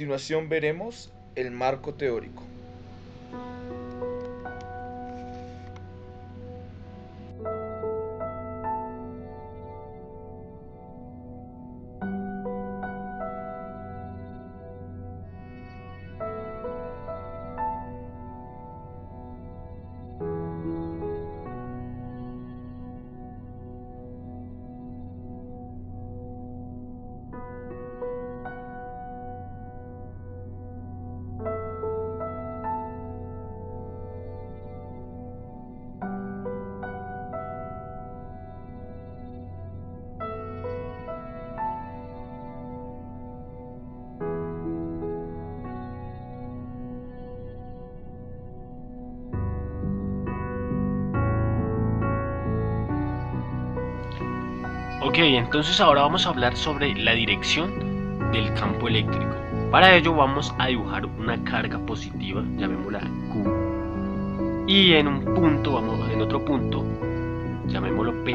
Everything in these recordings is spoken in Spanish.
continuación veremos el marco teórico. Ok, entonces ahora vamos a hablar sobre la dirección del campo eléctrico. Para ello vamos a dibujar una carga positiva, llamémosla Q, y en otro punto, llamémoslo P,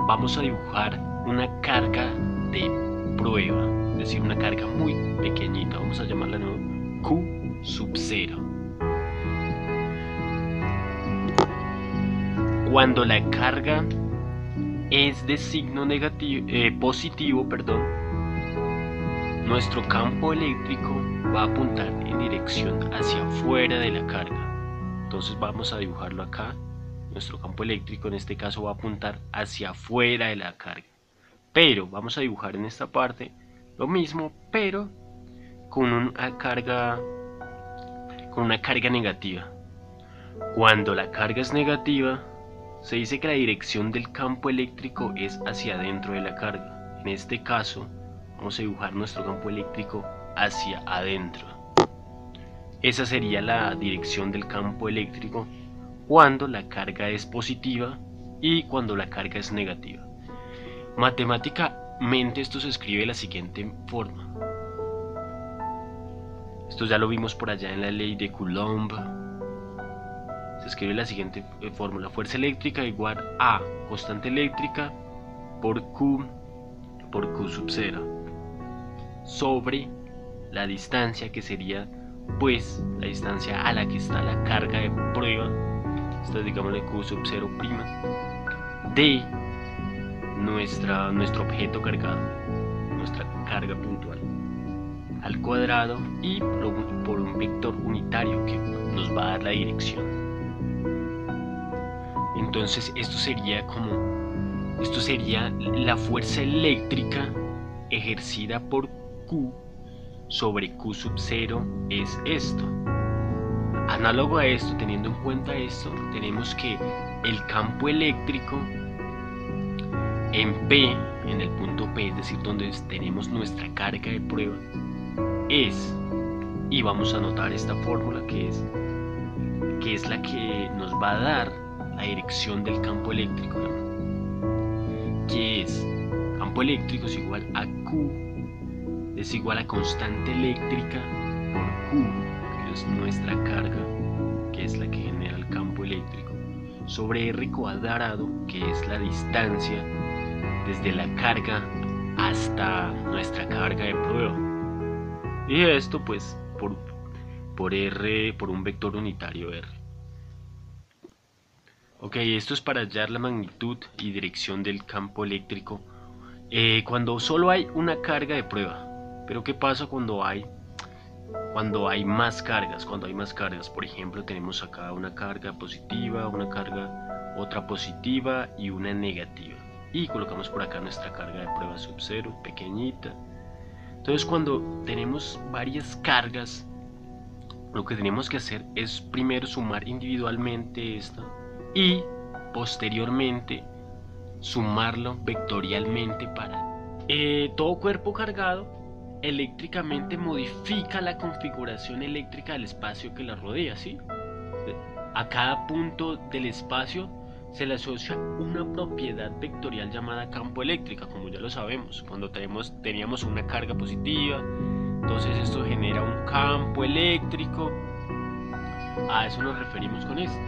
vamos a dibujar una carga de prueba, es decir, una carga muy pequeñita, vamos a llamarla de nuevo Q sub 0. Cuando la carga es de signo positivo, nuestro campo eléctrico va a apuntar en dirección hacia afuera de la carga. Entonces vamos a dibujarlo acá. Nuestro campo eléctrico en este caso va a apuntar hacia afuera de la carga. Pero vamos a dibujar en esta parte lo mismo, pero con una carga negativa. Cuando la carga es negativa, se dice que la dirección del campo eléctrico es hacia adentro de la carga. En este caso, vamos a dibujar nuestro campo eléctrico hacia adentro. Esa sería la dirección del campo eléctrico cuando la carga es positiva y cuando la carga es negativa. Matemáticamente esto se escribe de la siguiente forma. Esto ya lo vimos por allá en la ley de Coulomb. Se escribe la siguiente fórmula: fuerza eléctrica igual a constante eléctrica por Q sub 0 sobre la distancia, que sería pues la distancia a la que está la carga de prueba, esta es, digámosle, Q sub 0' de nuestro objeto cargado, nuestra carga puntual, al cuadrado, y por un vector unitario que nos va a dar la dirección. Entonces esto sería la fuerza eléctrica ejercida por Q sobre Q sub 0 es esto. Análogo a esto, teniendo en cuenta esto, tenemos que el campo eléctrico en P, en el punto P, es decir, donde tenemos nuestra carga de prueba, es, y vamos a anotar esta fórmula que es la que nos va a dar la dirección del campo eléctrico, ¿no? Que es, campo eléctrico es igual a Q, es igual a constante eléctrica por Q, que es nuestra carga, que es la que genera el campo eléctrico, sobre R cuadrado, que es la distancia desde la carga hasta nuestra carga de prueba. Y esto pues por R, por un vector unitario R. Ok, esto es para hallar la magnitud y dirección del campo eléctrico cuando solo hay una carga de prueba. Pero ¿qué pasa cuando hay más cargas? Cuando hay más cargas, por ejemplo, tenemos acá una carga positiva, otra positiva y una negativa. Y colocamos por acá nuestra carga de prueba sub 0, pequeñita. Entonces, cuando tenemos varias cargas, lo que tenemos que hacer es primero sumar individualmente esta y posteriormente sumarlo vectorialmente para todo cuerpo cargado eléctricamente modifica la configuración eléctrica del espacio que la rodea, ¿sí? A cada punto del espacio se le asocia una propiedad vectorial llamada campo eléctrica, como ya lo sabemos. Cuando teníamos una carga positiva, entonces esto genera un campo eléctrico. A eso nos referimos con esto.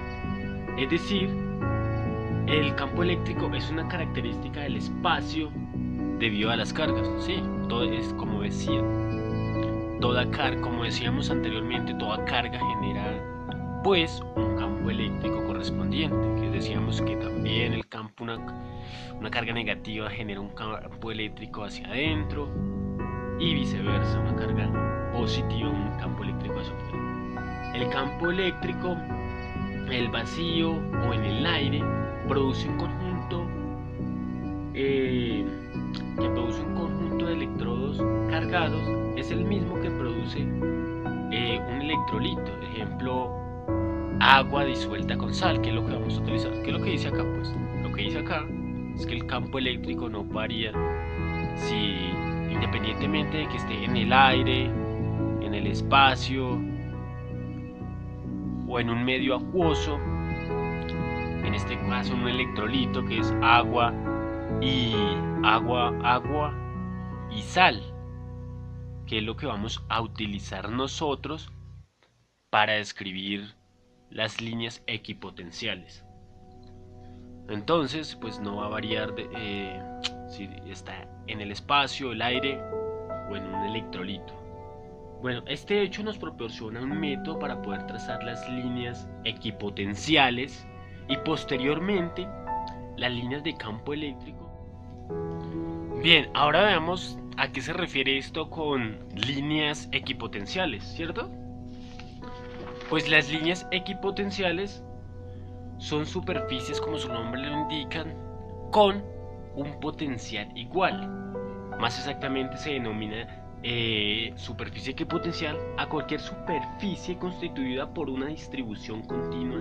Es decir, el campo eléctrico es una característica del espacio debido a las cargas, ¿sí? Todo es como decía. como decíamos anteriormente, toda carga genera pues un campo eléctrico correspondiente, que decíamos que también el campo, una carga negativa genera un campo eléctrico hacia adentro y viceversa, una carga positiva un campo eléctrico hacia afuera. El campo eléctrico, el vacío o en el aire, produce un conjunto de electrodos cargados, es el mismo que produce un electrolito, ejemplo, agua disuelta con sal, que es lo que vamos a utilizar. ¿Qué es lo que dice acá? Pues lo que dice acá es que el campo eléctrico no varía independientemente de que esté en el aire, en el espacio o en un medio acuoso, en este caso un electrolito que es agua y sal, que es lo que vamos a utilizar nosotros para describir las líneas equipotenciales. Entonces pues no va a variar si está en el espacio, el aire o en un electrolito. Bueno, este hecho nos proporciona un método para poder trazar las líneas equipotenciales y posteriormente las líneas de campo eléctrico. Bien, ahora veamos a qué se refiere esto con líneas equipotenciales, ¿cierto? Pues las líneas equipotenciales son superficies, como su nombre lo indican, con un potencial igual. Más exactamente se denomina superficie equipotencial a cualquier superficie constituida por una distribución continua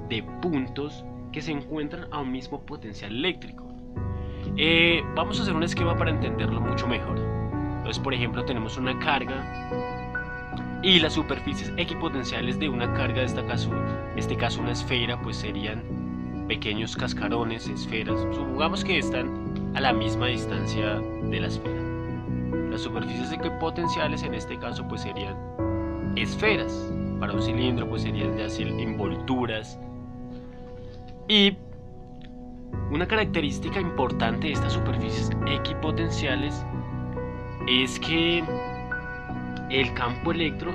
de puntos que se encuentran a un mismo potencial eléctrico. Vamos a hacer un esquema para entenderlo mucho mejor. Entonces, por ejemplo, tenemos una carga y las superficies equipotenciales de una carga, en este caso una esfera, pues serían pequeños cascarones, esferas. Supongamos que están a la misma distancia de la esfera. Las superficies equipotenciales en este caso pues serían esferas. Para un cilindro pues serían ya envolturas. Y una característica importante de estas superficies equipotenciales es que el campo eléctrico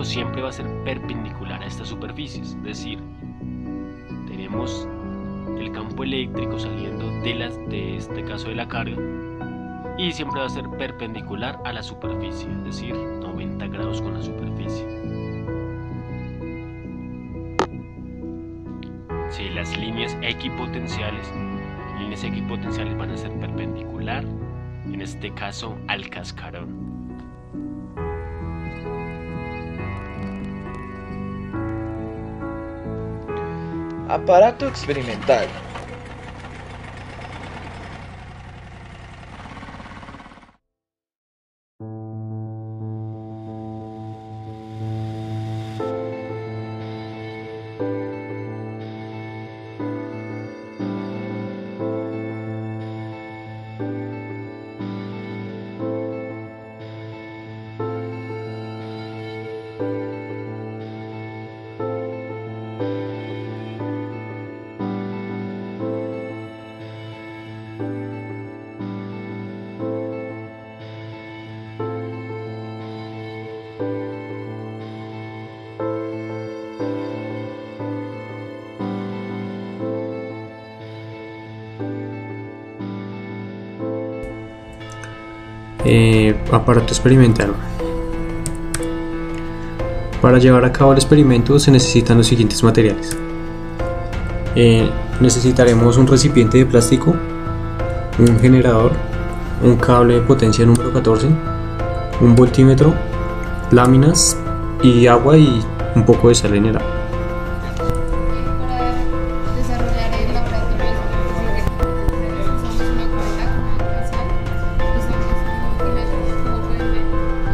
siempre va a ser perpendicular a estas superficies. Es decir, tenemos el campo eléctrico saliendo de este caso de la carga y siempre va a ser perpendicular a la superficie, es decir, 90 grados con la superficie. Si las líneas equipotenciales van a ser perpendicular, en este caso al cascarón. Aparato experimental. Aparato experimental. Para llevar a cabo el experimento se necesitan los siguientes materiales. Necesitaremos un recipiente de plástico, un generador, un cable de potencia número 14, un voltímetro, láminas y agua y un poco de sal en el agua.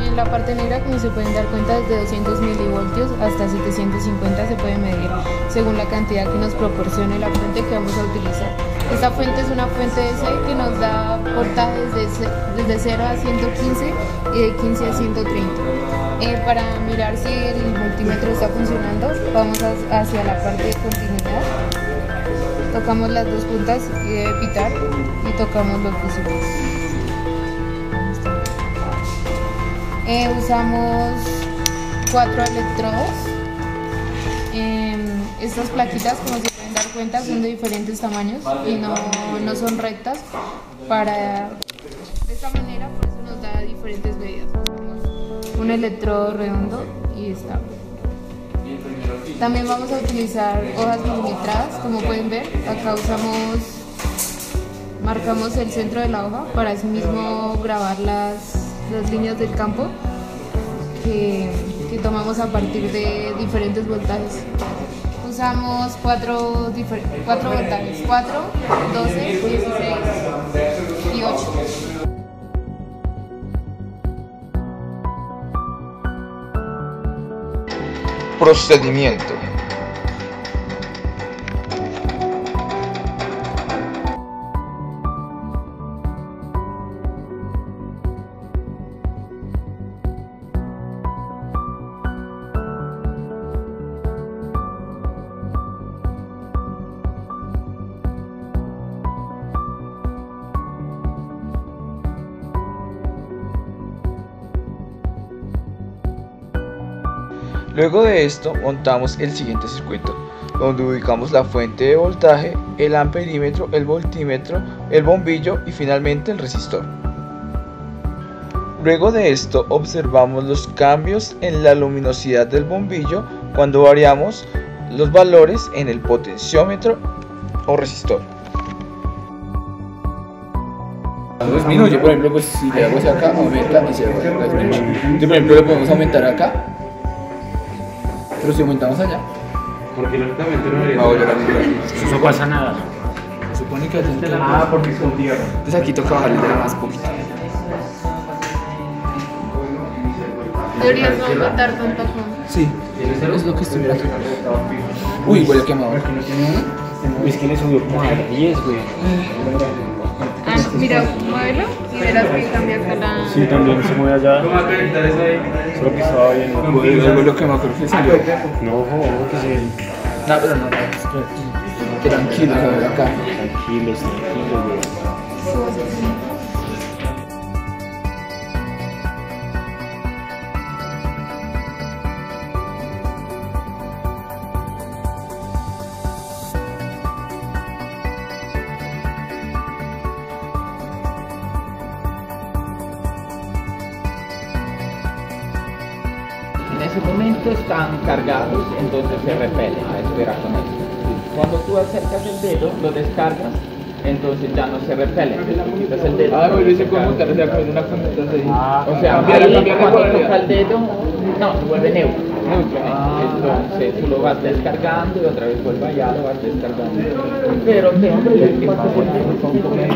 En la parte negra, como se pueden dar cuenta, desde 200 milivoltios hasta 750 se puede medir según la cantidad que nos proporcione la fuente que vamos a utilizar. Esta fuente es una fuente DC que nos da voltajes desde 0 a 115 y de 15 a 130. Para mirar si el multímetro está funcionando, vamos hacia la parte de continuidad, tocamos las dos puntas y debe pitar y tocamos los fusibles. Usamos 4 electrodos. Estas plaquitas, como se pueden dar cuenta, son de diferentes tamaños y no son rectas. De esta manera, por eso nos da diferentes medidas. Un electrodo redondo y estable. También vamos a utilizar hojas milimetradas, como pueden ver. Acá marcamos el centro de la hoja para así mismo grabar las líneas del campo que tomamos a partir de diferentes voltajes. Usamos 4 voltajes, 4, 12, 16 y 8. Procedimiento. Luego de esto montamos el siguiente circuito, donde ubicamos la fuente de voltaje, el amperímetro, el voltímetro, el bombillo y finalmente el resistor. Luego de esto observamos los cambios en la luminosidad del bombillo cuando variamos los valores en el potenciómetro o resistor. Disminuye, por ejemplo, pues si le hago hacia acá, aumenta y se disminuye. Entonces, por ejemplo, le podemos aumentar acá. Pero si aumentamos allá, porque lógicamente no debería. No pasa nada. se supone que porque es con tierra. entonces aquí toca bajarle de más poquito. Deberías no aumentar tanta con. Sí, es lo que estoy mirando. Uy, huele quemado. Es que le subió como a 10, güey. Ah, mira, muévelo y verás que cambia acá la... Sí, también se mueve allá. Solo que estaba bien. Luego lo quemado, creo que salió. No, que se... No, pero no. Tranquilo, a ver acá. Tranquilos, güey. En ese momento están cargados, entonces se repelen, espera con eso. Cuando tú acercas el dedo, lo descargas, entonces ya no se repelen. Entonces el dedo. Pero dice cómo montar una conmutación. O sea, ahí, cuando toca el dedo, no, se vuelve neutro. Entonces tú lo vas descargando y otra vez vuelve allá, lo vas descargando. Pero tengo que ver que pasa con el componente.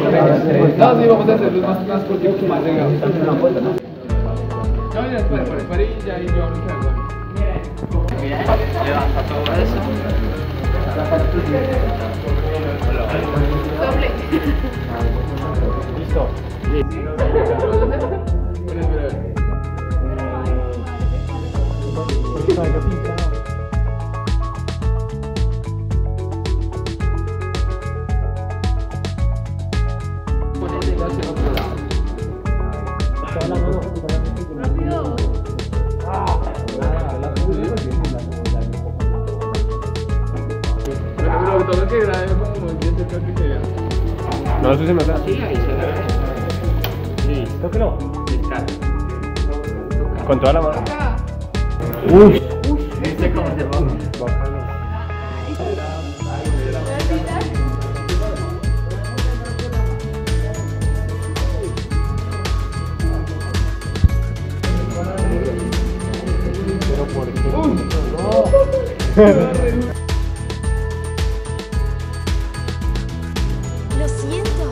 No, sí, vamos a hacerlo más cortito que más llegado. No, mira, espera y ya ahí yo hablo con algo. Levanta todo eso. Doble. Listo. Pero todo que grabe como el 10 de que se vea. No, eso se me da. Sí, ahí se ve. Listo. Tóquelo. Descarga. Con toda la mano. Acá. ¿Viste cómo se va? Pero ¿por qué? Lo siento.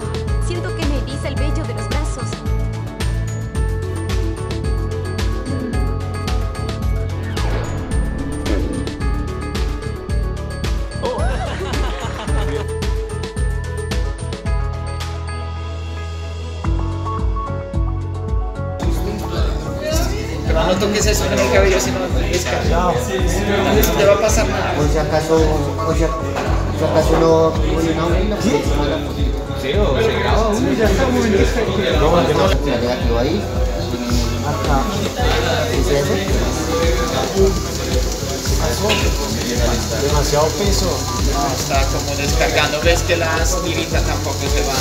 Siento que me eriza el vello de los brazos. Pero no toques eso en el cabello, sino descarga. No te va a pasar nada. Por si acaso no pone una vela, pues se manda Sí, o se graba uno y ya está un momento. ahí. Acá. ¿Es ese? Demasiado peso. No, está como descargando. Ves que las tiritas tampoco se van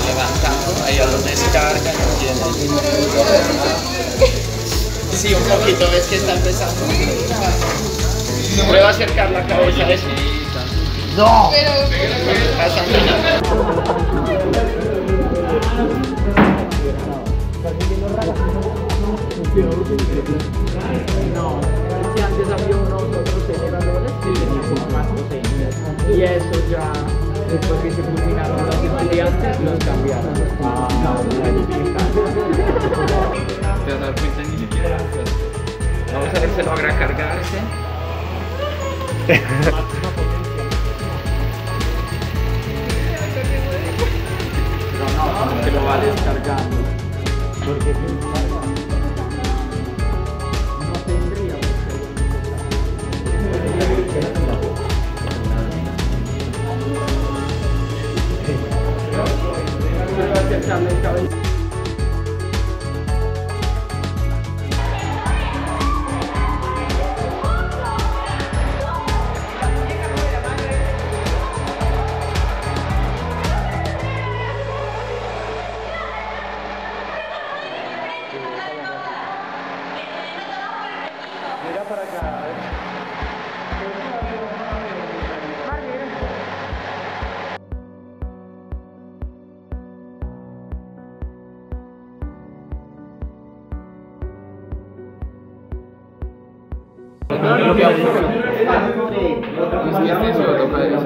levantando. Ahí ya lo descargan. Sí, un poquito. Ves que está empezando. Prueba a acercar la cabeza a eso. No. Pasando nada. No, si antes había unos otros generadores que tenían más potencia y eso ya después que se culminaron los estudiantes los cambiaron. Te vas a dar cuenta ni siquiera. Vamos a ver si logra cargarse. No, que lo va descargando. Porque no tendría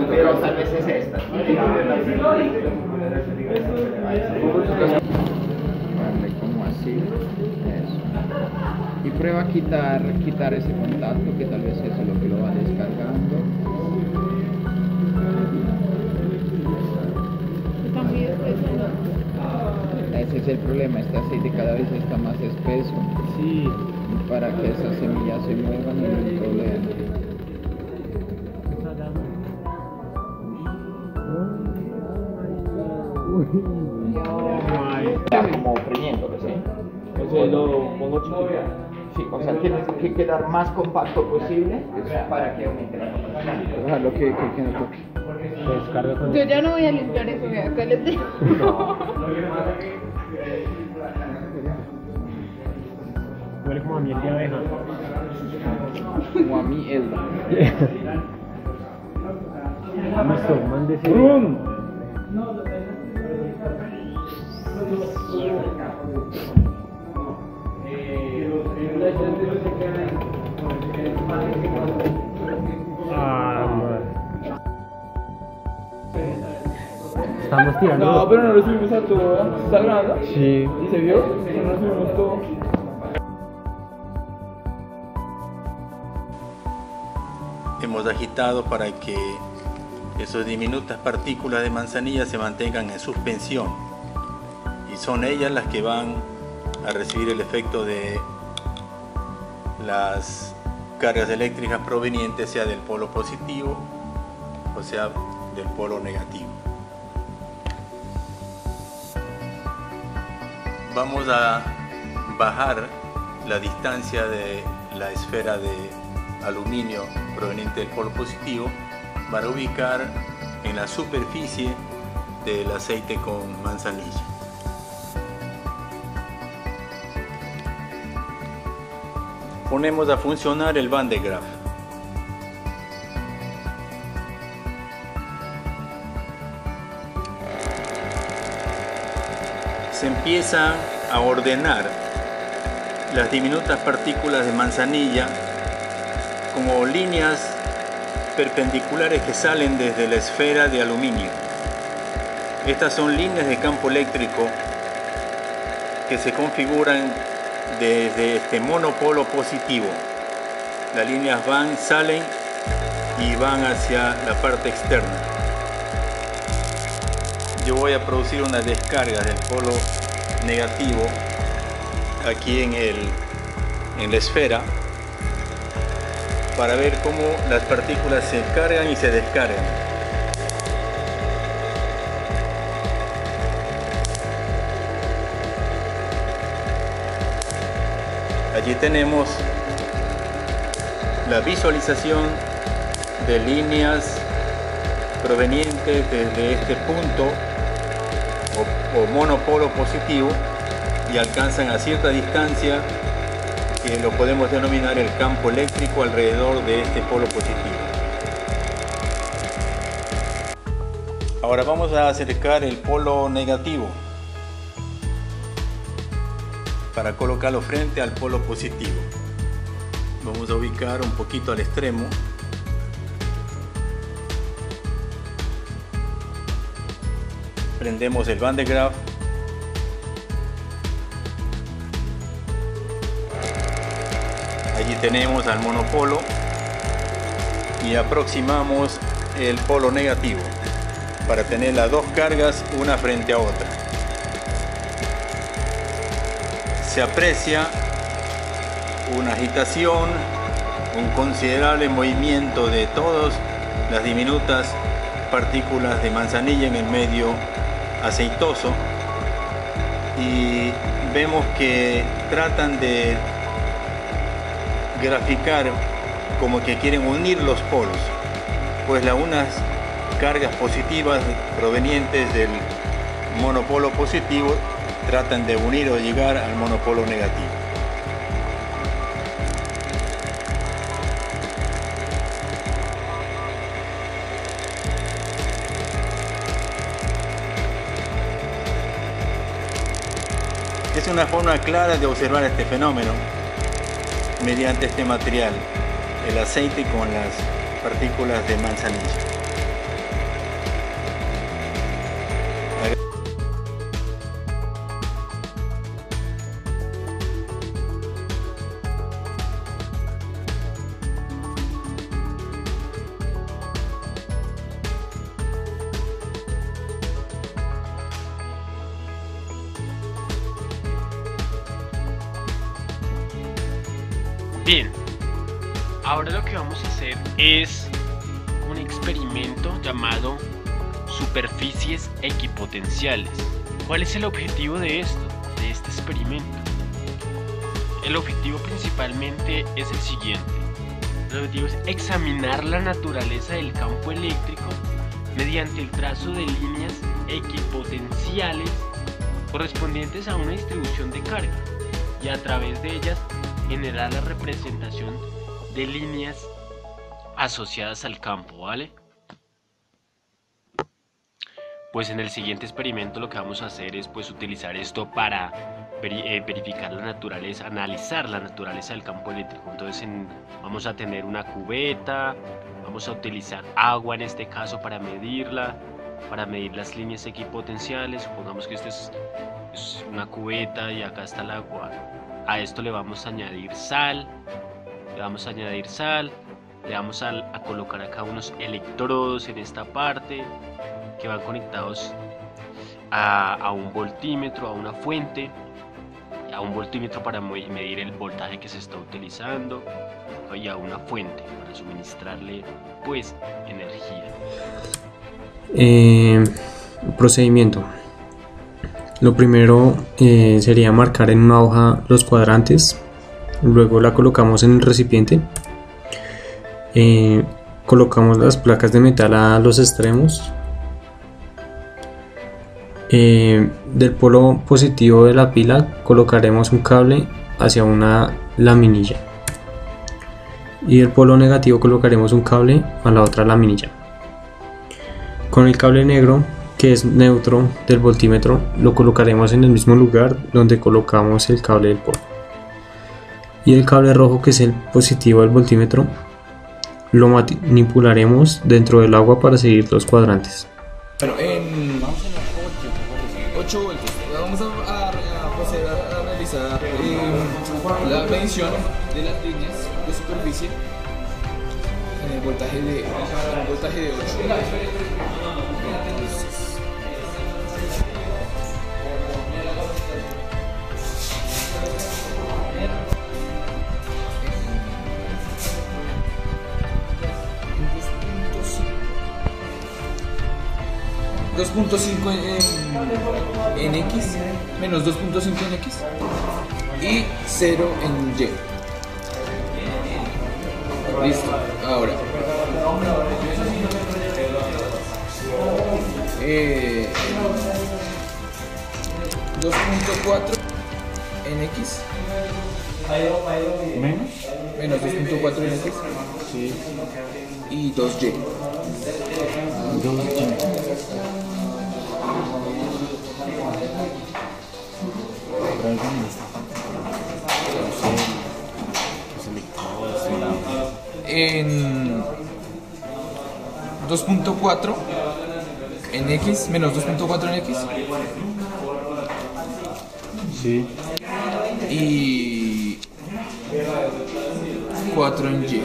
pero tal vez es esta. Vale, como así. Eso. Y prueba a quitar ese contacto, que tal vez eso es lo que lo va descargando. Ese es el problema, este aceite cada vez está más espeso. Sí. Para que esas semillas se muevan no hay un problema. Está como oprimiéndolo, ¿sí? Entonces lo pongo chiquito. Sí, o sea, tiene que quedar más compacto posible para que aumente la capacidad. Déjalo que no toque. Yo ya no voy a limpiar eso, acá les digo. Huele como a miel de abeja. Como a mí, Elda. Listo, mándese. Estamos tirando. No, pero no lo subimos a todo. ¿Está grabando? Sí. ¿Y se vio? No lo subimos todo. Hemos agitado para que esas diminutas partículas de manzanilla se mantengan en suspensión y son ellas las que van a recibir el efecto de las cargas eléctricas provenientes sea del polo positivo o sea del polo negativo. Vamos a bajar la distancia de la esfera de aluminio proveniente del polo positivo para ubicar en la superficie del aceite con manzanilla. Ponemos a funcionar el Van de Graaff. Se empieza a ordenar las diminutas partículas de manzanilla como líneas perpendiculares que salen desde la esfera de aluminio. Estas son líneas de campo eléctrico que se configuran desde este monopolo positivo. Las líneas van, salen y van hacia la parte externa. Yo voy a producir una descarga del polo negativo aquí en la esfera para ver cómo las partículas se cargan y se descargan. Allí tenemos la visualización de líneas provenientes desde este punto o monopolo positivo y alcanzan a cierta distancia que lo podemos denominar el campo eléctrico alrededor de este polo positivo. Ahora vamos a acercar el polo negativo para colocarlo frente al polo positivo. Vamos a ubicar un poquito al extremo. Prendemos el Van de Graaff. Allí tenemos al monopolo y aproximamos el polo negativo para tener las dos cargas una frente a otra. Se aprecia una agitación, un considerable movimiento de todas las diminutas partículas de manzanilla en el medio aceitoso, y vemos que tratan de graficar como que quieren unir los polos, pues unas cargas positivas provenientes del monopolo positivo tratan de unir o llegar al monopolo negativo. Es una forma clara de observar este fenómeno mediante este material, el aceite con las partículas de manzanilla. Bien, ahora lo que vamos a hacer es un experimento llamado superficies equipotenciales. ¿Cuál es el objetivo de este experimento? El objetivo principalmente es el siguiente. El objetivo es examinar la naturaleza del campo eléctrico mediante el trazo de líneas equipotenciales correspondientes a una distribución de carga, y a través de ellas generar la representación de líneas asociadas al campo, ¿vale? Pues en el siguiente experimento lo que vamos a hacer es utilizar esto para verificar la naturaleza, analizar la naturaleza del campo eléctrico. Entonces vamos a tener una cubeta, vamos a utilizar agua en este caso para medirla, para medir las líneas equipotenciales. Supongamos que esta es una cubeta y acá está el agua. A esto le vamos a añadir sal, le vamos a colocar acá unos electrodos en esta parte que van conectados a un voltímetro, a una fuente, a un voltímetro para medir el voltaje que se está utilizando, y a una fuente para suministrarle energía. Procedimiento. Lo primero sería marcar en una hoja los cuadrantes, luego la colocamos en el recipiente, colocamos las placas de metal a los extremos, del polo positivo de la pila colocaremos un cable hacia una laminilla y del polo negativo colocaremos un cable a la otra laminilla. Con el cable negro, que es neutro del voltímetro, lo colocaremos en el mismo lugar donde colocamos el cable del polo, y el cable rojo, que es el positivo del voltímetro, lo manipularemos dentro del agua para seguir los cuadrantes. Bueno, vamos en 8 voltios. Vamos a proceder a realizar la medición de las líneas de superficie en el voltaje de 8. .5 en X, menos 2.5 en X. y 0 en Y. Listo, ahora 2.4 en X menos 2.4 en X y 2Y. En 2.4 en X menos 2.4 en X y 4 en Y.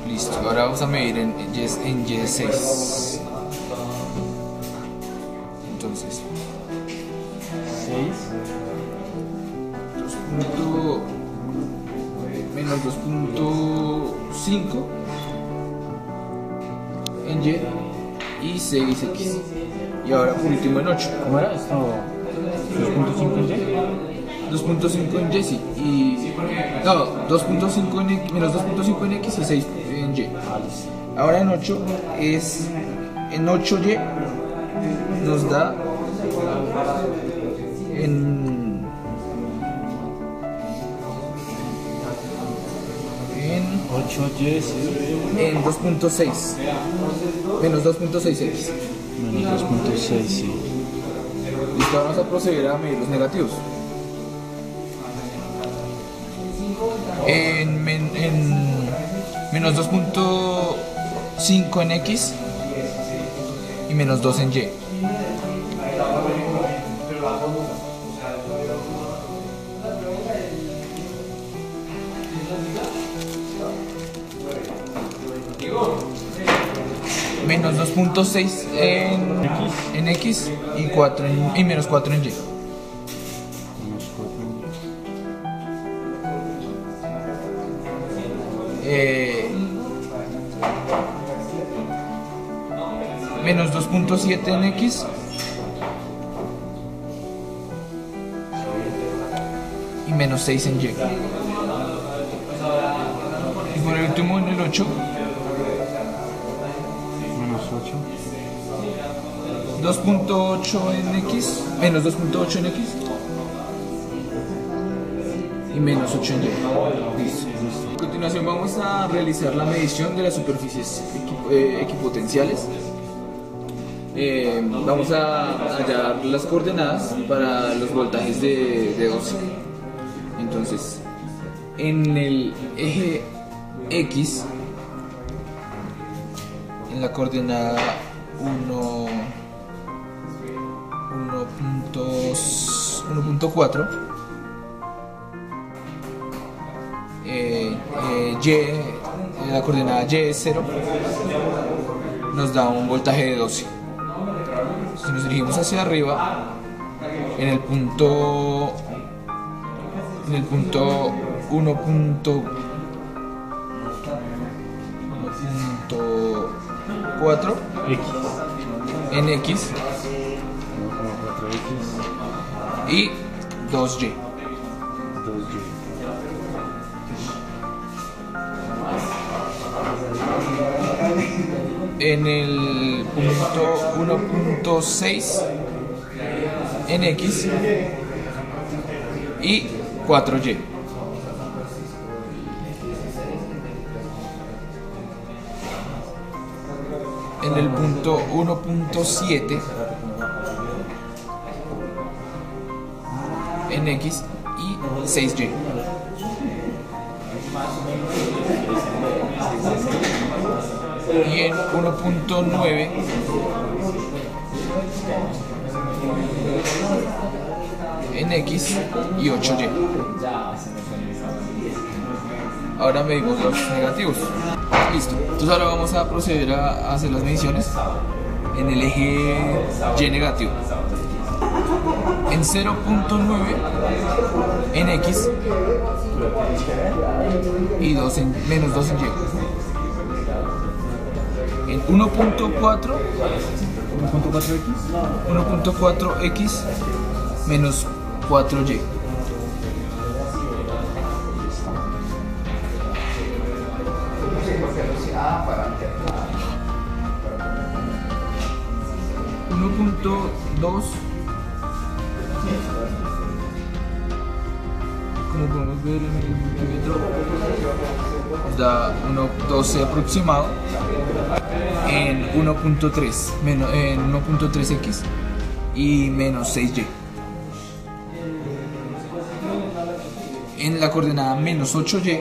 Listo, ahora vamos a medir en Y6. Entonces 2. Menos 2.5 en Y y 6X. Y ahora por último en 8. ¿Cómo era esto? 2.5 en Y. 2.5 en Y, sí. Y no, 2.5 en X, menos 2.5 en X y 6 en Y. Ahora en 8 es en 8Y nos da en 8Y en 2.6 menos 2.6X. menos 2.6, sí. Listo, vamos a proceder a medir los negativos. En menos 2.5 en X y menos 2 en Y. Menos 2.6 en X y 4 y menos 4 en Y. Menos 2.7 en X y menos 6 en Y. Y por último en el 8, menos 2.8 en X, menos 2.8 en X y menos 8 en Y. Listo. A continuación vamos a realizar la medición de las superficies equipotenciales. Vamos a hallar las coordenadas para los voltajes de 12. Entonces, en el eje X, en la coordenada 1.4, la coordenada Y es 0, nos da un voltaje de 12. Si nos dirigimos hacia arriba, en el punto 1.4 en X y 2Y. En el punto 1.6 en X y 4Y. En el punto 1.7 en X y 6Y. Y en 1.9 en X y 8Y. Ahora medimos los negativos. Listo. Entonces ahora vamos a proceder a hacer las mediciones en el eje Y negativo. En 0.9 en X y menos 2 en Y. En 1.4 1.4x menos 4y. Como podemos ver en el multímetro, nos da 1.12 aproximado en 1.3x y menos 6y. En la coordenada menos 8y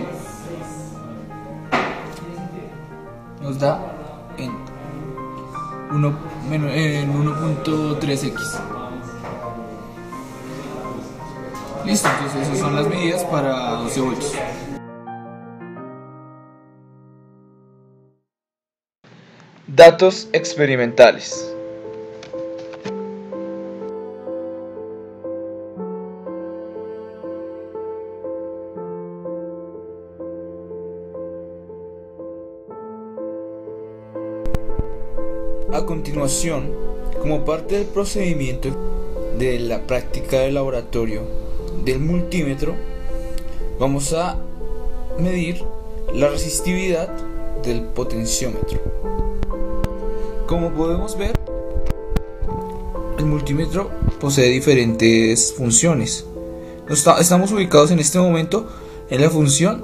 nos da en 1.3x. Listo, entonces esas son las medidas para 12 voltios. Datos experimentales. A continuación, como parte del procedimiento de la práctica de laboratorio del multímetro, vamos a medir la resistividad del potenciómetro. Como podemos ver, el multímetro posee diferentes funciones. Estamos ubicados en este momento en la función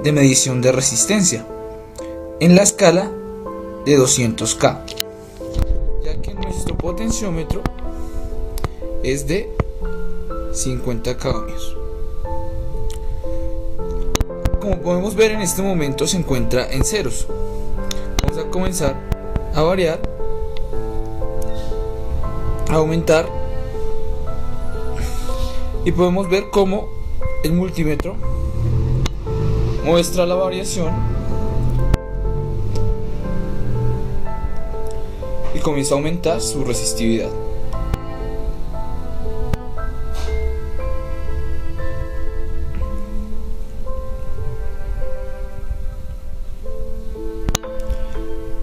de medición de resistencia, en la escala de 200K, ya que nuestro potenciómetro es de 50K ohmios. Como podemos ver, en este momento se encuentra en ceros. Vamos a comenzar a variar, a aumentar, y podemos ver cómo el multímetro muestra la variación y comienza a aumentar su resistividad.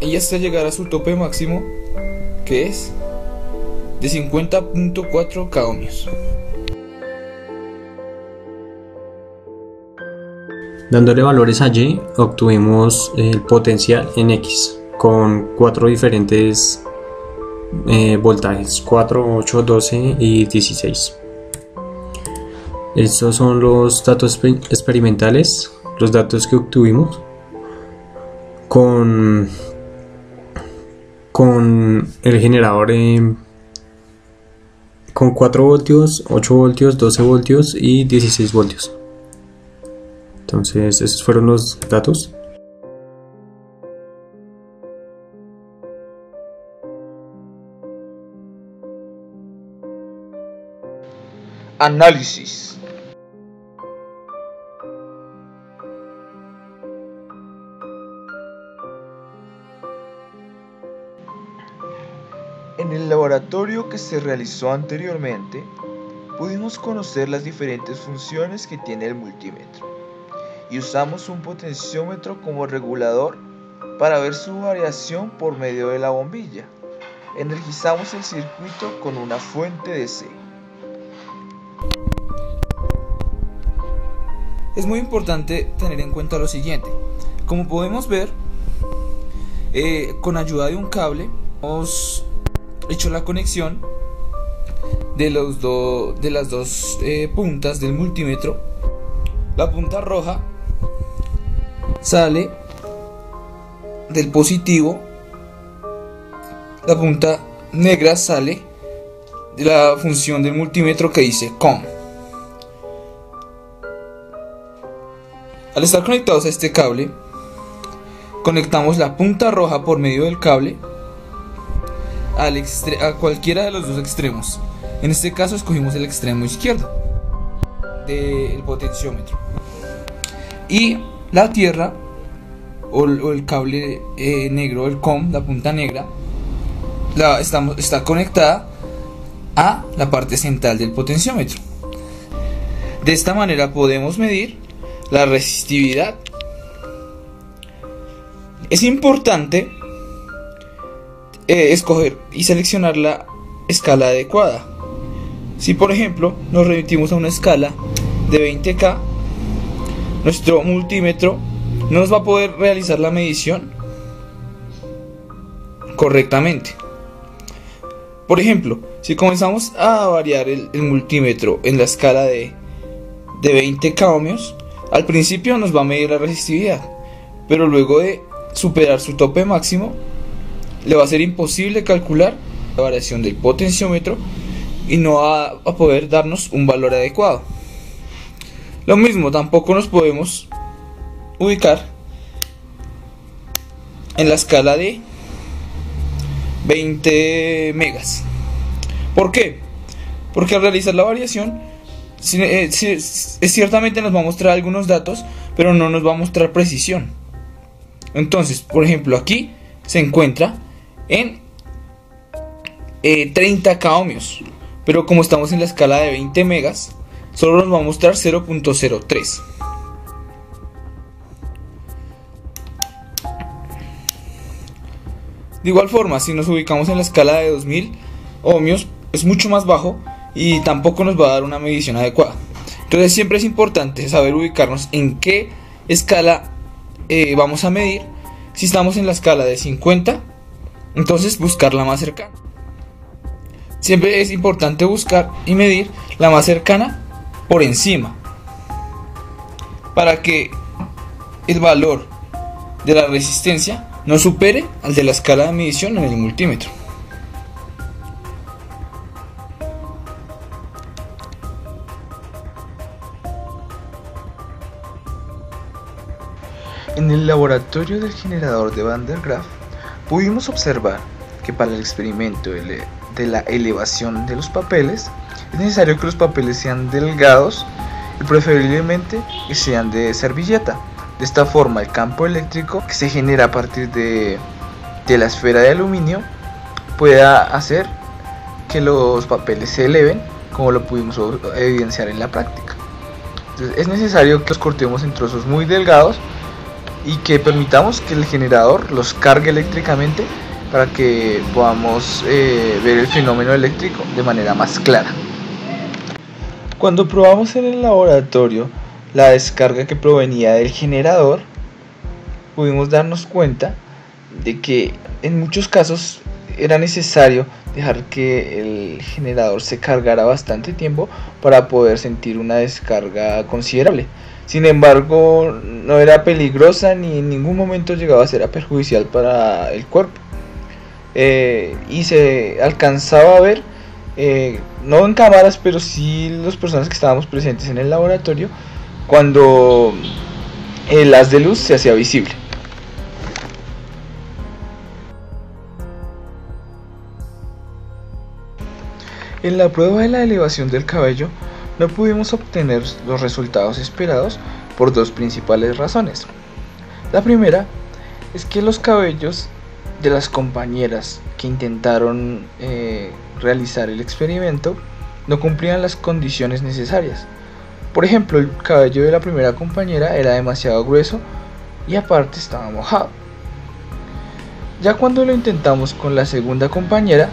Y hasta llegar a su tope máximo, que es de 50.4K ohmios. Dándole valores a Y, obtuvimos el potencial en X con 4 diferentes voltajes: 4, 8, 12 y 16. Estos son los datos experimentales, los datos que obtuvimos con el generador con 4 voltios, 8 voltios, 12 voltios y 16 voltios. Entonces esos fueron los datos. Análisis. En el laboratorio que se realizó anteriormente, pudimos conocer las diferentes funciones que tiene el multímetro y usamos un potenciómetro como regulador para ver su variación por medio de la bombilla. Energizamos el circuito con una fuente DC. Es muy importante tener en cuenta lo siguiente. Como podemos ver, con ayuda de un cable hemos hecho la conexión de las dos puntas del multímetro. La punta roja sale del positivo, la punta negra sale de la función del multímetro que dice COM. Al estar conectados a este cable, conectamos la punta roja por medio del cable a cualquiera de los dos extremos. En este caso escogimos el extremo izquierdo del potenciómetro, y la tierra o el cable negro, el COM, la punta negra, está conectada a la parte central del potenciómetro. De esta manera podemos medir la resistividad. Es importante escoger y seleccionar la escala adecuada. Si por ejemplo nos remitimos a una escala de 20K, nuestro multímetro no nos va a poder realizar la medición correctamente. Por ejemplo, si comenzamos a variar el multímetro en la escala de 20K ohmios, al principio nos va a medir la resistividad, pero luego de superar su tope máximo, le va a ser imposible calcular la variación del potenciómetro y no va a poder darnos un valor adecuado. Lo mismo, tampoco nos podemos ubicar en la escala de 20 megas. ¿Por qué? Porque al realizar la variación, ciertamente nos va a mostrar algunos datos, pero no nos va a mostrar precisión. Entonces, por ejemplo, aquí se encuentra en 30K ohmios, pero como estamos en la escala de 20 megas, solo nos va a mostrar 0.03. De igual forma, si nos ubicamos en la escala de 2000 ohmios, es mucho más bajo y tampoco nos va a dar una medición adecuada. Entonces siempre es importante saber ubicarnos en qué escala vamos a medir. Si estamos en la escala de 50, entonces buscar la más cercana. Siempre es importante buscar y medir la más cercana por encima, para que el valor de la resistencia no supere al de la escala de medición en el multímetro. En el laboratorio del generador de Van der Graaf pudimos observar que para el experimento de la elevación de los papeles es necesario que los papeles sean delgados y preferiblemente que sean de servilleta. De esta forma, el campo eléctrico que se genera a partir de la esfera de aluminio pueda hacer que los papeles se eleven, como lo pudimos evidenciar en la práctica. Entonces, es necesario que los cortemos en trozos muy delgados y que permitamos que el generador los cargue eléctricamente para que podamos ver el fenómeno eléctrico de manera más clara. Cuando probamos en el laboratorio la descarga que provenía del generador, pudimos darnos cuenta de que en muchos casos era necesario dejar que el generador se cargara bastante tiempo para poder sentir una descarga considerable. Sin embargo, no era peligrosa ni en ningún momento llegaba a ser perjudicial para el cuerpo. Y se alcanzaba a ver, no en cámaras, pero sí las personas que estábamos presentes en el laboratorio, cuando el haz de luz se hacía visible. En la prueba de la elevación del cabello no pudimos obtener los resultados esperados por dos principales razones. La primera es que los cabellos de las compañeras que intentaron realizar el experimento no cumplían las condiciones necesarias. Por ejemplo, el cabello de la primera compañera era demasiado grueso y aparte estaba mojado. Ya cuando lo intentamos con la segunda compañera,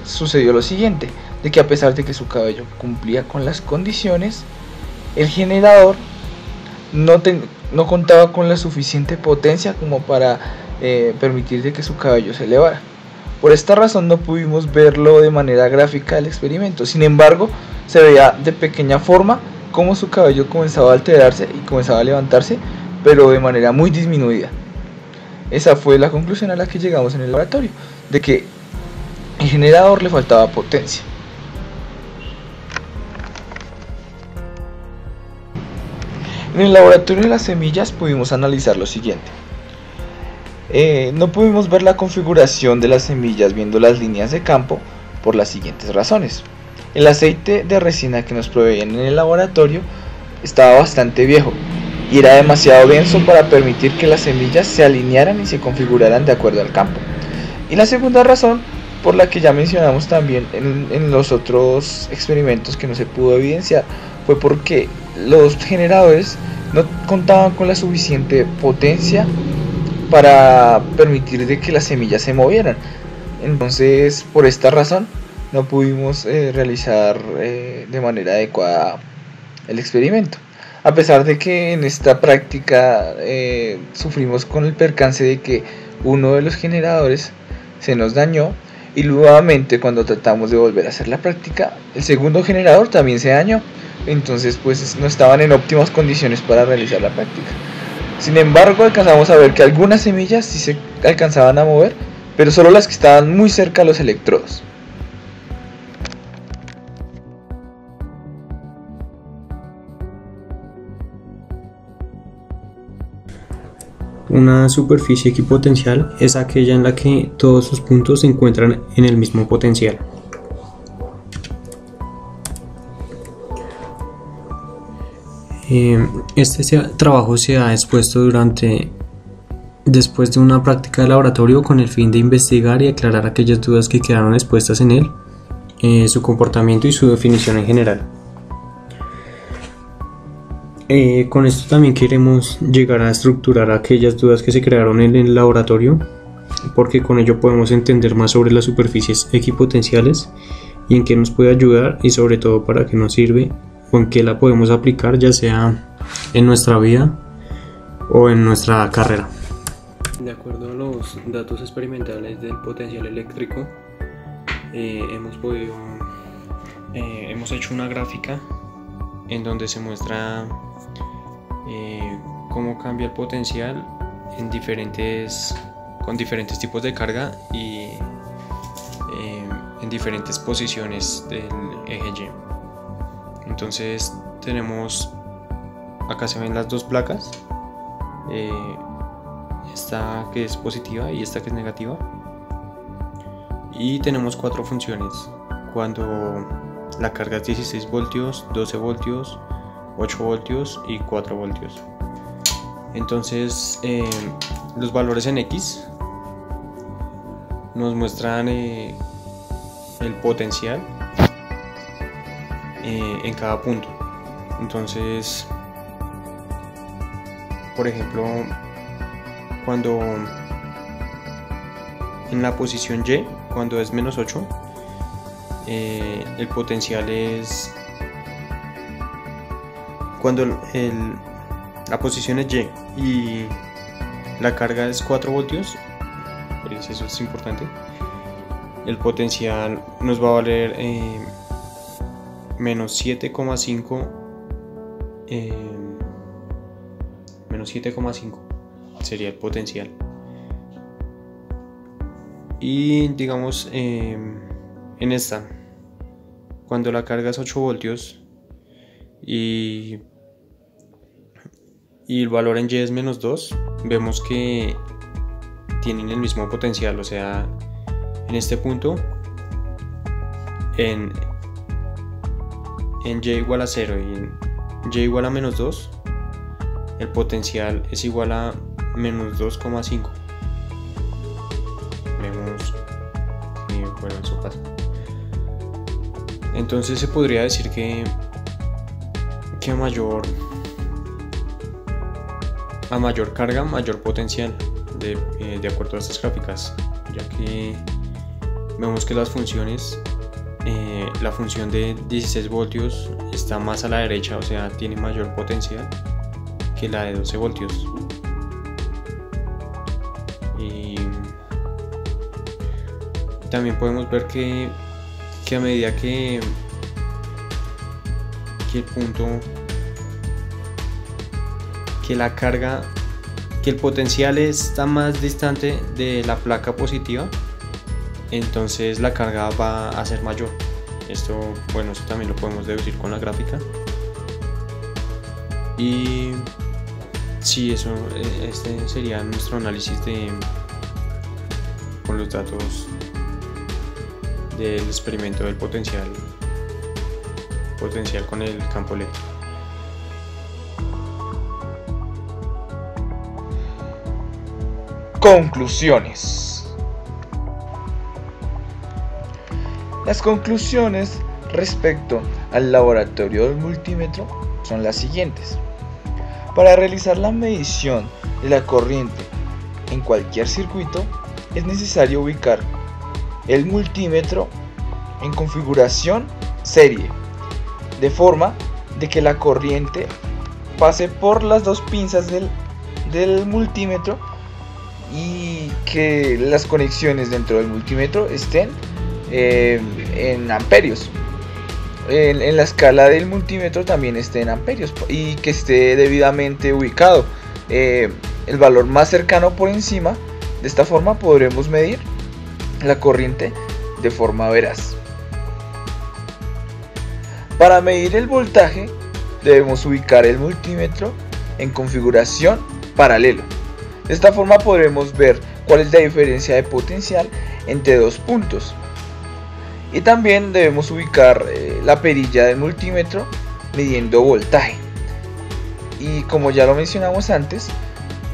sucedió lo siguiente, de que a pesar de que su cabello cumplía con las condiciones, el generador no contaba con la suficiente potencia como para permitir de que su cabello se elevara. Por esta razón no pudimos verlo de manera gráfica el experimento. Sin embargo, se veía de pequeña forma cómo su cabello comenzaba a alterarse y comenzaba a levantarse, pero de manera muy disminuida. Esa fue la conclusión a la que llegamos en el laboratorio, de que el generador le faltaba potencia. En el laboratorio de las semillas pudimos analizar lo siguiente. No pudimos ver la configuración de las semillas viendo las líneas de campo por las siguientes razones. El aceite de resina que nos proveían en el laboratorio estaba bastante viejo y era demasiado denso para permitir que las semillas se alinearan y se configuraran de acuerdo al campo. Y la segunda razón, por la que ya mencionamos también en los otros experimentos que no se pudo evidenciar, fue porque los generadores no contaban con la suficiente potencia para permitir de que las semillas se movieran. Entonces, por esta razón no pudimos realizar de manera adecuada el experimento, a pesar de que en esta práctica sufrimos con el percance de que uno de los generadores se nos dañó, y nuevamente cuando tratamos de volver a hacer la práctica, el segundo generador también se dañó. Entonces pues no estaban en óptimas condiciones para realizar la práctica. Sin embargo, alcanzamos a ver que algunas semillas sí se alcanzaban a mover, pero solo las que estaban muy cerca a los electrodos. Una superficie equipotencial es aquella en la que todos sus puntos se encuentran en el mismo potencial. Este trabajo se ha expuesto después de una práctica de laboratorio con el fin de investigar y aclarar aquellas dudas que quedaron expuestas en él, su comportamiento y su definición en general. Con esto también queremos llegar a estructurar aquellas dudas que se crearon en el laboratorio, porque con ello podemos entender más sobre las superficies equipotenciales y en qué nos puede ayudar, y sobre todo para qué nos sirve o en qué la podemos aplicar, ya sea en nuestra vida o en nuestra carrera. De acuerdo a los datos experimentales del potencial eléctrico, hemos hecho una gráfica en donde se muestra cómo cambia el potencial con diferentes tipos de carga y en diferentes posiciones del eje Y. Entonces acá se ven las dos placas, esta que es positiva y esta que es negativa, y tenemos 4 funciones cuando la carga es 16 voltios, 12 voltios, 8 voltios y 4 voltios. Entonces los valores en X nos muestran el potencial en cada punto. Entonces, por ejemplo, cuando en la posición Y, cuando es menos 8, el potencial es, cuando la posición es Y y la carga es 4 voltios, pues eso es importante, el potencial nos va a valer menos 7,5 sería el potencial. Y digamos en esta, cuando la carga es 8 voltios y el valor en Y es menos 2, vemos que tienen el mismo potencial. O sea, en este punto, en Y igual a 0 y en Y igual a menos 2, el potencial es igual a menos 2,5. Vemos que, bueno, eso pasa. Entonces se podría decir que a mayor carga, mayor potencial, de acuerdo a estas gráficas, ya que vemos que las funciones, la función de 16 voltios está más a la derecha, o sea, tiene mayor potencial que la de 12 voltios. Y también podemos ver que a medida que el punto, que la carga, que el potencial está más distante de la placa positiva, entonces la carga va a ser mayor. Esto, bueno, eso también lo podemos deducir con la gráfica. Y sí, este sería nuestro análisis con los datos del experimento del potencial con el campo eléctrico. Conclusiones. Las conclusiones respecto al laboratorio del multímetro son las siguientes. Para realizar la medición de la corriente en cualquier circuito, es necesario ubicar el multímetro en configuración serie, de forma de que la corriente pase por las dos pinzas del multímetro y que las conexiones dentro del multímetro estén en amperios. En la escala del multímetro también esté en amperios y que esté debidamente ubicado el valor más cercano por encima. De esta forma podremos medir la corriente de forma veraz. Para medir el voltaje debemos ubicar el multímetro en configuración paralelo. De esta forma podremos ver cuál es la diferencia de potencial entre dos puntos. Y también debemos ubicar la perilla del multímetro midiendo voltaje. Y como ya lo mencionamos antes,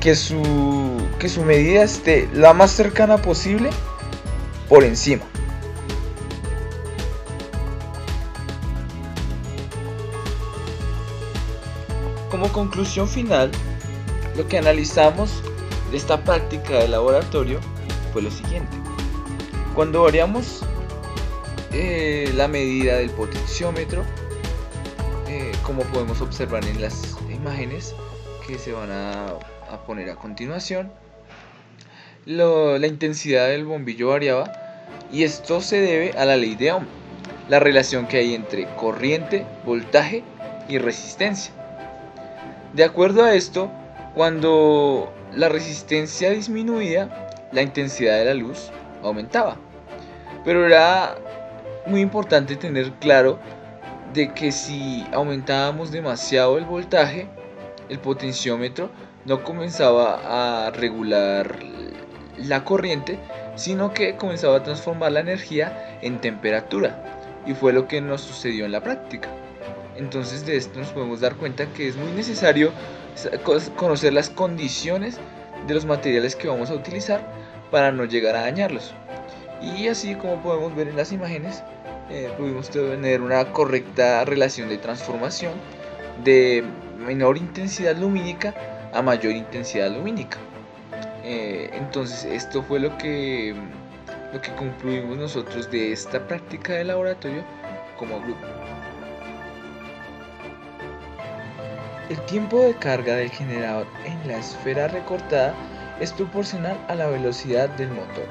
que su medida esté la más cercana posible por encima. Como conclusión final, lo que analizamos de esta práctica de laboratorio fue lo siguiente. Cuando variamos la medida del potenciómetro, como podemos observar en las imágenes que se van a poner a continuación, la intensidad del bombillo variaba, y esto se debe a la ley de Ohm, la relación que hay entre corriente, voltaje y resistencia. De acuerdo a esto, cuando la resistencia disminuía, la intensidad de la luz aumentaba. Pero era muy importante tener claro de que si aumentábamos demasiado el voltaje, el potenciómetro no comenzaba a regular la corriente, sino que comenzaba a transformar la energía en temperatura, y fue lo que nos sucedió en la práctica. Entonces de esto nos podemos dar cuenta que es muy necesario conocer las condiciones de los materiales que vamos a utilizar para no llegar a dañarlos. Y así como podemos ver en las imágenes, pudimos tener una correcta relación de transformación de menor intensidad lumínica a mayor intensidad lumínica. Entonces esto fue lo que concluimos nosotros de esta práctica de laboratorio como grupo. El tiempo de carga del generador en la esfera recortada es proporcional a la velocidad del motor.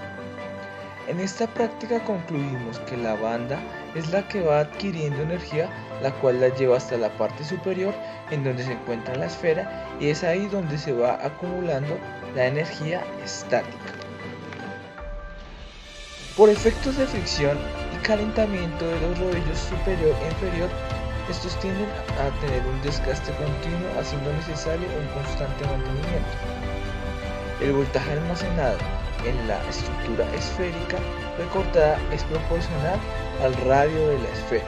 En esta práctica concluimos que la banda es la que va adquiriendo energía, la cual la lleva hasta la parte superior en donde se encuentra la esfera, y es ahí donde se va acumulando la energía estática. Por efectos de fricción y calentamiento de los rodillos superior e inferior, estos tienden a tener un desgaste continuo, haciendo necesario un constante mantenimiento. El voltaje almacenado en la estructura esférica recortada es proporcional al radio de la esfera.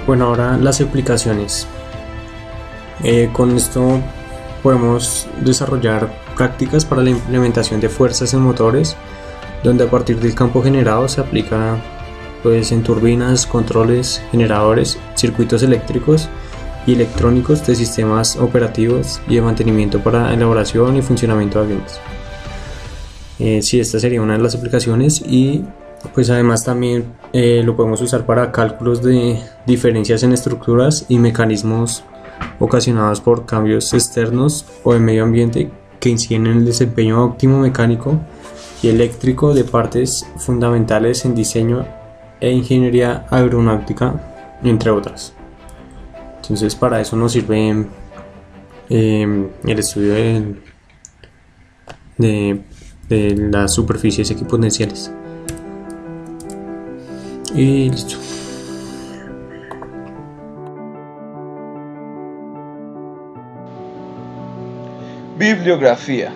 Bueno, ahora las aplicaciones. Con esto podemos desarrollar prácticas para la implementación de fuerzas en motores, donde a partir del campo generado se aplica pues en turbinas, controles, generadores, circuitos eléctricos y electrónicos de sistemas operativos y de mantenimiento para elaboración y funcionamiento de aviones. Sí, esta sería una de las aplicaciones, y pues además también lo podemos usar para cálculos de diferencias en estructuras y mecanismos ocasionados por cambios externos o de medio ambiente que inciden en el desempeño óptimo mecánico y eléctrico de partes fundamentales en diseño e ingeniería aeronáutica, entre otras. Entonces para eso nos sirve el estudio de las superficies equipotenciales. Y listo. Bibliografía.